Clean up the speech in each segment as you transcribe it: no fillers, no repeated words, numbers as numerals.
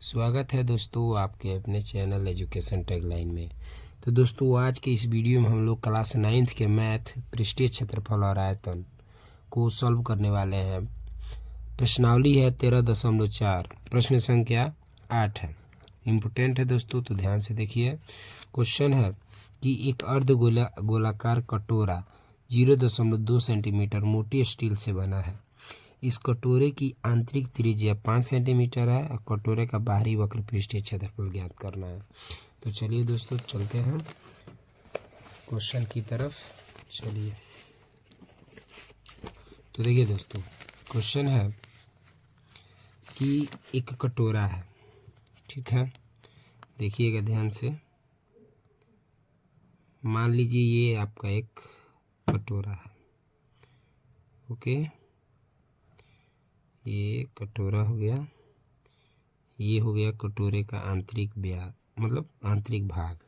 स्वागत है दोस्तों आपके अपने चैनल एजुकेशन टैगलाइन में। तो दोस्तों आज के इस वीडियो में हम लोग क्लास 9th के मैथ पृष्ठीय क्षेत्रफल और आयतन को सॉल्व करने वाले हैं। प्रश्नावली है 13.4, प्रश्न संख्या 8 है। इम्पोर्टेंट है दोस्तों, तो ध्यान से देखिए। क्वेश्चन है कि एक गोलाकार कटोरा 0.2 सेंटीमीटर मोटी स्टील से बना है। इस कटोरे की आंतरिक त्रिज्या 5 सेंटीमीटर है और कटोरे का बाहरी वक्र पृष्ठीय क्षेत्रफल ज्ञात करना है। तो चलिए दोस्तों चलते हैं क्वेश्चन की तरफ। चलिए तो देखिए दोस्तों, क्वेश्चन है कि एक कटोरा है, ठीक है। देखिएगा ध्यान से। मान लीजिए ये आपका एक कटोरा है, ओके। ये कटोरा हो गया, ये हो गया कटोरे का आंतरिक व्यास, मतलब आंतरिक भाग,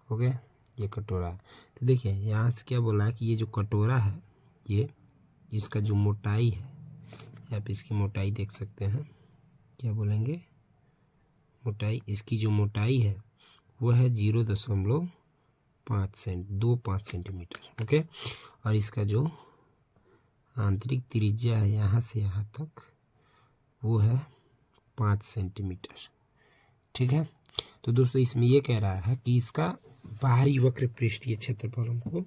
ओके। ये कटोरा। तो देखिए यहाँ से क्या बोला है कि ये जो कटोरा है, ये इसका जो मोटाई है, आप इसकी मोटाई देख सकते हैं। क्या बोलेंगे? मोटाई। इसकी जो मोटाई है वो है 0.5 सेंटीमीटर, ओके। और इसका जो आंतरिक त्रिज्या है यहाँ से यहाँ तक वो है 5 सेंटीमीटर, ठीक है। तो दोस्तों इसमें ये कह रहा है कि इसका बाहरी वक्र पृष्ठीय क्षेत्रफल हमको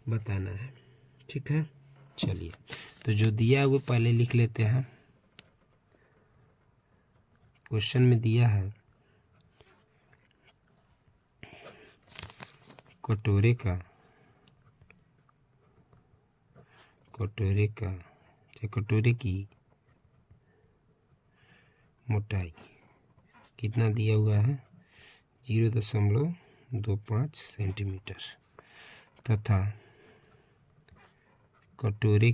बताना है, ठीक है। चलिए तो जो दिया है वो पहले लिख लेते हैं। क्वेश्चन में दिया है कटोरे की मोटाई कितना दिया हुआ है? 0.25 सेंटीमीटर तथा कटोरे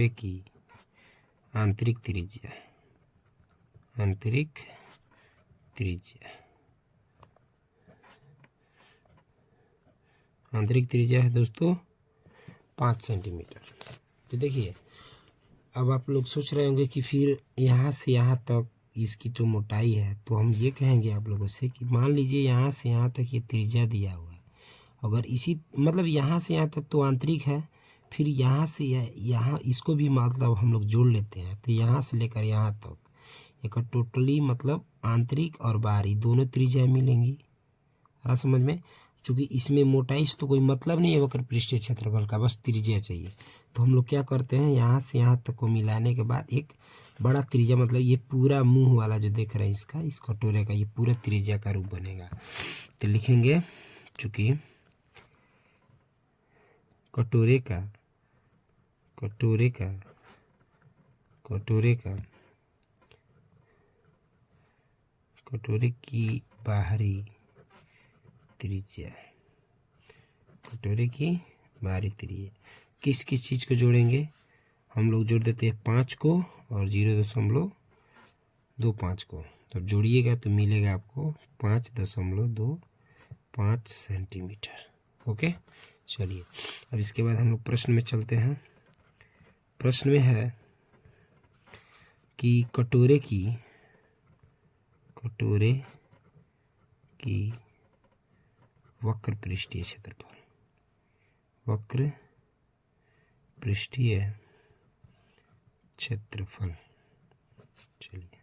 की आंतरिक त्रिज्या है दोस्तों 5 सेंटीमीटर। तो देखिए अब आप लोग सोच रहे होंगे कि फिर यहाँ से यहाँ तक इसकी जो मोटाई है, तो हम ये कहेंगे आप लोगों से कि मान लीजिए यहाँ से यहाँ तक ये त्रिज्या दिया हुआ है। अगर इसी मतलब यहाँ से यहाँ तक तो आंतरिक है, फिर यहाँ से यहाँ इसको भी मतलब हम लोग जोड़ लेते हैं, तो यहाँ से लेकर यहाँ तक एक टोटली मतलब आंतरिक और बाहरी दोनों त्रिज्या मिलेंगी। आ समझ में? चूँकि इसमें मोटाई से तो कोई मतलब नहीं है वक्र पृष्ठीय क्षेत्रफल का, बस त्रिज्या चाहिए। तो हम लोग क्या करते हैं, यहाँ से यहाँ तक को मिलाने के बाद एक बड़ा त्रिज्या, मतलब ये पूरा मुंह वाला जो देख रहे हैं इसका, इस कटोरे का, ये पूरा त्रिज्या का रूप बनेगा। तो लिखेंगे चूँकि कटोरे की बाहरी त्रिज्या, किस किस चीज़ को जोड़ेंगे? हम लोग जोड़ देते हैं 5 को और 0.25 को। तब जोड़िएगा तो मिलेगा आपको 5.25 सेंटीमीटर, ओके। चलिए अब इसके बाद हम लोग प्रश्न में चलते हैं। प्रश्न में है कि कटोरे की वक्र पृष्ठीय क्षेत्रफल। चलिए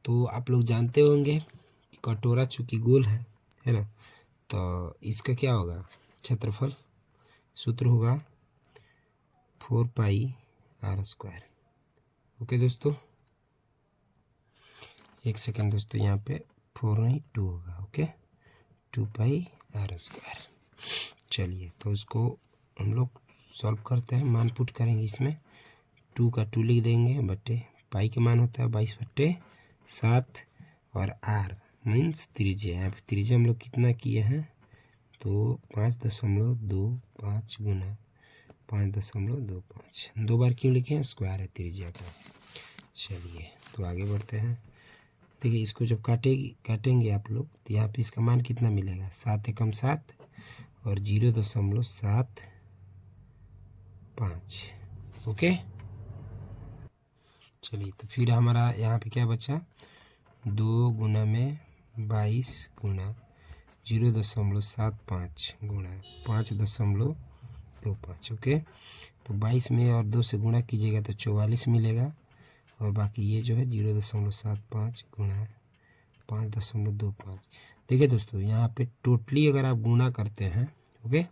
तो आप लोग जानते होंगे कि कटोरा चूँकि गोल है ना, तो इसका क्या होगा? क्षेत्रफल सूत्र होगा 4πr², ओके दोस्तों। एक सेकंड दोस्तों, यहाँ पे 4 नहीं 2 होगा, ओके। 2πr²। चलिए तो उसको हम लोग सॉल्व करते हैं, मान पुट करेंगे इसमें। 2 का 2 लिख देंगे बटे पाई के मान होता है 22/7 और r मीन्स त्रिज्या। यहाँ पे त्रिज्या हम लोग कितना किए हैं? तो 5.25 गुना 5.25, 2 बार क्यों लिखे हैं? स्क्वायर है त्रिज्या का। चलिए तो आगे बढ़ते हैं। देखिए इसको जब काटेंगे आप लोग, तो यहाँ पे इसका मान कितना मिलेगा? 7 एकम 7 और 0.75, ओके। चलिए तो फिर हमारा यहाँ पे क्या बचा, 2 गुना में 22 गुना 0.75 गुना 5.25। ओके, तो 22 में और 2 से गुणा कीजिएगा तो 44 मिलेगा, और बाकी ये जो है 0.75 गुणा 5.25। देखिए दोस्तों, यहाँ पे टोटली अगर आप गुणा करते हैं, ओके,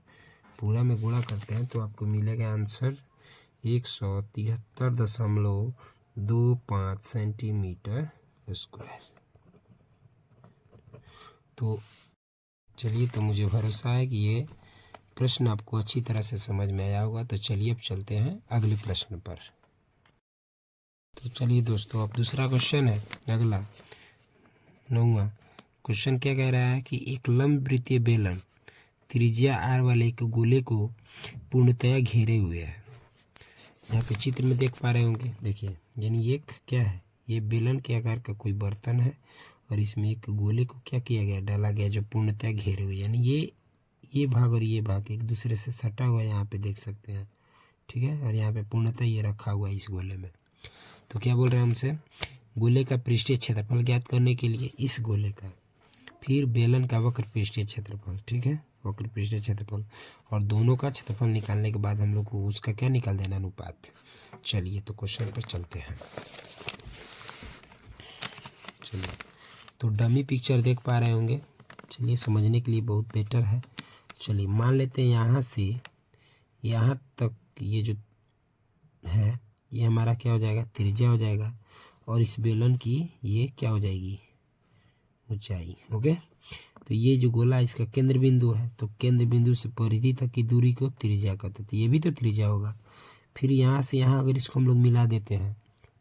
पूरा में गुणा करते हैं तो आपको मिलेगा आंसर 173.25 सेंटीमीटर स्क्वायर। तो चलिए, तो मुझे भरोसा है कि ये प्रश्न आपको अच्छी तरह से समझ में आया होगा। तो चलिए अब चलते हैं अगले प्रश्न पर। तो चलिए दोस्तों, अब दूसरा क्वेश्चन है अगला 9वां क्वेश्चन। क्या कह रहा है कि एक लंब वृत्तीय बेलन त्रिज्या r वाले एक गोले को पूर्णतया घेरे हुए है। यहाँ पे चित्र में देख पा रहे होंगे, देखिए, यानी एक क्या है, ये बेलन के आकार का कोई बर्तन है और इसमें एक गोले को क्या किया गया, डाला गया, जो पूर्णतया घेरे हुए, यानी ये भाग और ये भाग एक दूसरे से सटा हुआ है, यहाँ पे देख सकते हैं, ठीक है। और यहाँ पे पूर्णतः ये रखा हुआ है इस गोले में। तो क्या बोल रहे हैं हमसे, गोले का पृष्ठीय क्षेत्रफल ज्ञात करने के लिए इस गोले का, फिर बेलन का वक्र पृष्ठीय क्षेत्रफल, ठीक है, वक्र पृष्ठीय क्षेत्रफल, और दोनों का क्षेत्रफल निकालने के बाद हम लोग को उसका क्या निकाल देना, अनुपात। चलिए तो क्वेश्चन पर चलते हैं। चलिए, तो डमी पिक्चर देख पा रहे होंगे, चलिए समझने के लिए बहुत बेटर है। चलिए मान लेते हैं यहाँ से यहाँ तक ये जो है ये हमारा क्या हो जाएगा, त्रिज्या हो जाएगा, और इस बेलन की ये क्या हो जाएगी, ऊंचाई। ओके, तो ये जो गोला इसका केंद्र बिंदु है, तो केंद्र बिंदु से परिधि तक की दूरी को त्रिज्या कहते हैं, तो ये भी तो त्रिज्या होगा। फिर यहाँ से यहाँ अगर इसको हम लोग मिला देते हैं,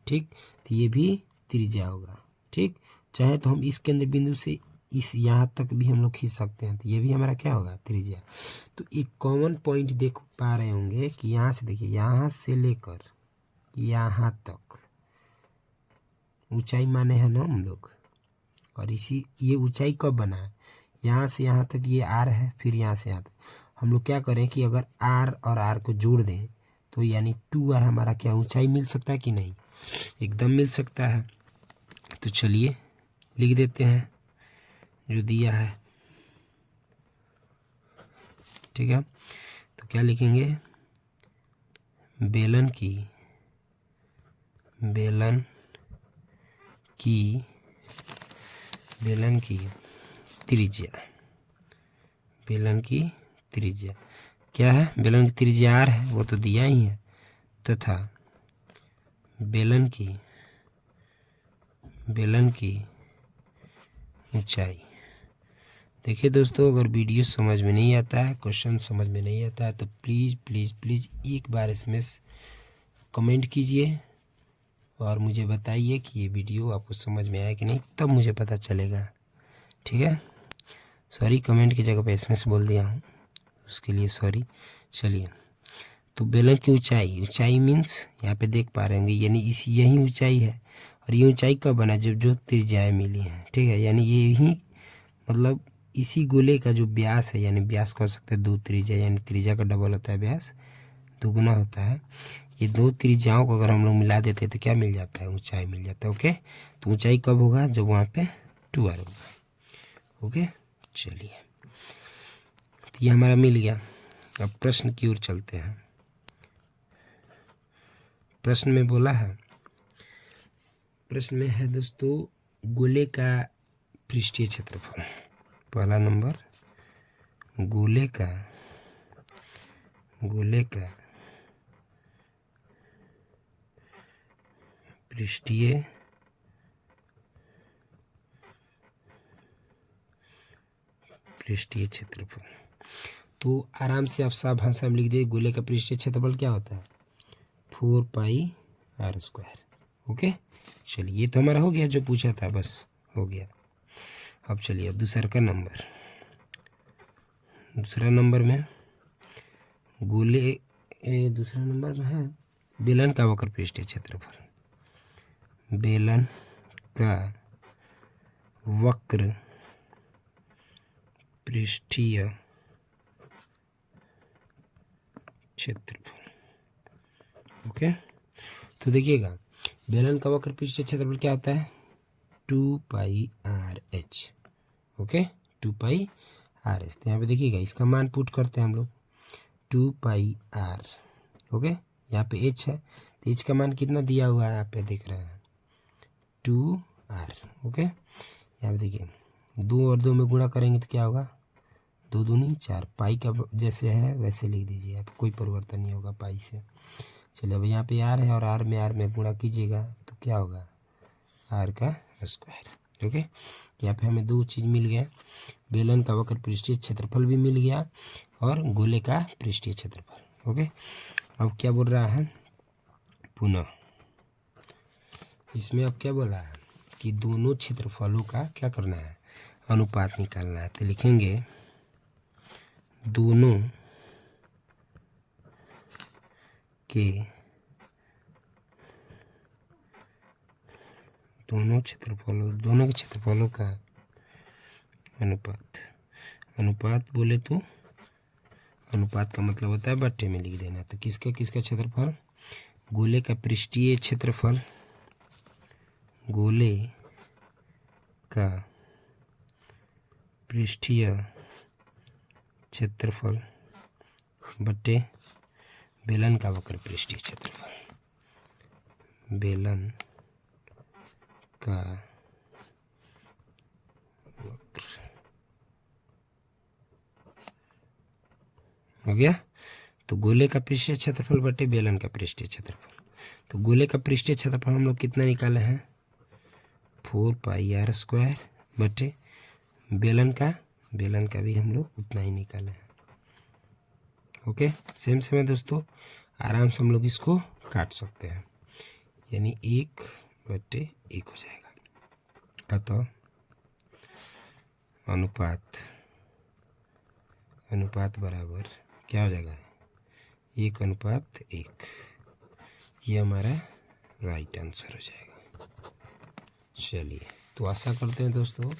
ठीक, तो ये भी त्रिज्या होगा, ठीक। चाहे तो हम इस केंद्र बिंदु से इस यहाँ तक भी हम लोग खींच सकते हैं, तो ये भी हमारा क्या होगा, त्रिज्या। तो एक कॉमन पॉइंट देख पा रहे होंगे कि यहाँ से देखिए, यहाँ से लेकर यहाँ तक ऊंचाई माने हैं ना हम लोग, और इसी ये ऊंचाई कब बना है, यहाँ से यहाँ तक ये r है, फिर यहाँ से यहाँ तक हम लोग क्या करें कि अगर r और r को जोड़ दें तो यानी 2r हमारा क्या ऊंचाई मिल सकता है कि नहीं, एकदम मिल सकता है। तो चलिए लिख देते हैं जो दिया है, ठीक है। तो क्या लिखेंगे, बेलन की त्रिज्या, बेलन की त्रिज्या क्या है, बेलन की त्रिज्या r है, वो तो दिया ही है, तथा बेलन की ऊंचाई। देखिए दोस्तों, अगर वीडियो समझ में नहीं आता है, क्वेश्चन समझ में नहीं आता है, तो प्लीज़ प्लीज़ प्लीज़ एक बार इसमें कमेंट कीजिए और मुझे बताइए कि ये वीडियो आपको समझ में आया कि नहीं, तब मुझे पता चलेगा, ठीक है। सॉरी, कमेंट की जगह पे एसएमएस बोल दिया हूँ, उसके लिए सॉरी। चलिए, तो बेलन की ऊंचाई मीन्स यहाँ पे देख पा रहे होंगे, यानी यही ऊंचाई है, और ये ऊंचाई कब बना, जब जो त्रिज्याएँ मिली हैं, ठीक है। यानी ये ही मतलब इसी गोले का जो व्यास है, यानी व्यास कह सकते हैं 2 त्रिज्या, यानी त्रिज्या का डबल होता है व्यास, दुगुना होता है। ये 2 त्रिज्याओं को अगर हम लोग मिला देते हैं तो क्या मिल जाता है, ऊंचाई मिल जाता है। ओके, तो ऊंचाई कब होगा, जब वहाँ पे 2r होगा। ओके, चलिए, तो ये हमारा मिल गया। अब प्रश्न की ओर चलते हैं। प्रश्न में बोला है, प्रश्न में है दोस्तों, गोले का पृष्ठीय क्षेत्रफल। पहला नंबर, गोले का पृष्ठीय क्षेत्रफल। तो आराम से आप साफ भाषा में लिख दे, गोले का पृष्ठीय क्षेत्रफल क्या होता है, 4πr²। ओके, चलिए, ये तो हमारा हो गया, जो पूछा था बस हो गया। अब चलिए, अब दूसरा नंबर में दूसरा नंबर में है बेलन का वक्र पृष्ठीय क्षेत्रफल। बेलन का वक्र पृष्ठीय क्षेत्रफल। ओके, तो देखिएगा, बेलन का वक्र पृष्ठीय क्षेत्रफल क्या होता है 2πr/h। Okay 2πr/h। तो यहाँ पे देखिएगा इसका मान पुट करते हैं हम लोग 2πr। ओके यहाँ पे h है तो h का मान कितना दिया हुआ है आप पे देख रहे हैं 2r। ओके यहाँ पे देखिए 2 और 2 में गुणा करेंगे तो क्या होगा 2 दूनी 4। पाई का जैसे है वैसे लिख दीजिए आप, कोई परिवर्तन नहीं होगा पाई से। चलिए अब यहाँ पे r है और r में गुणा कीजिएगा तो क्या होगा r का स्क्वायर। ओके यहाँ पे हमें दो चीज़ मिल गया, बेलन का वक्र पृष्ठीय क्षेत्रफल भी मिल गया और गोले का पृष्ठीय क्षेत्रफल। ओके अब क्या बोल रहा है पुनः, इसमें अब क्या बोला है कि दोनों क्षेत्रफलों का क्या करना है अनुपात निकालना है। तो लिखेंगे दोनों के क्षेत्रफलों का अनुपात। अनुपात बोले तो अनुपात का मतलब होता है बट्टे में लिख देना। तो किसका किसका क्षेत्रफल गोले का पृष्ठीय क्षेत्रफल, गोले का पृष्ठीय क्षेत्रफल बट्टे बेलन का वक्र पृष्ठीय क्षेत्रफल, बेलन का वक्र। हो गया। तो गोले का पृष्ठीय क्षेत्रफल बटे बेलन का पृष्ठीय क्षेत्रफल। तो गोले का पृष्ठीय क्षेत्रफल हम लोग कितना निकाले हैं 4πr² बटे बेलन का भी हम लोग उतना ही निकाले हैं। ओके सेम है दोस्तों, आराम से हम लोग इसको काट सकते हैं, यानी 1/1 हो जाएगा। अतः अनुपात बराबर क्या हो जाएगा 1:1। ये हमारा राइट आंसर हो जाएगा। चलिए तो आशा करते हैं दोस्तों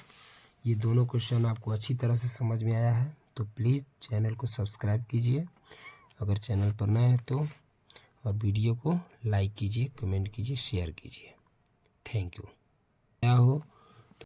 ये दोनों क्वेश्चन आपको अच्छी तरह से समझ में आया है। तो प्लीज़ चैनल को सब्सक्राइब कीजिए अगर चैनल पर नए हैं तो, और वीडियो को लाइक कीजिए, कमेंट कीजिए, शेयर कीजिए। Thank you. क्या हो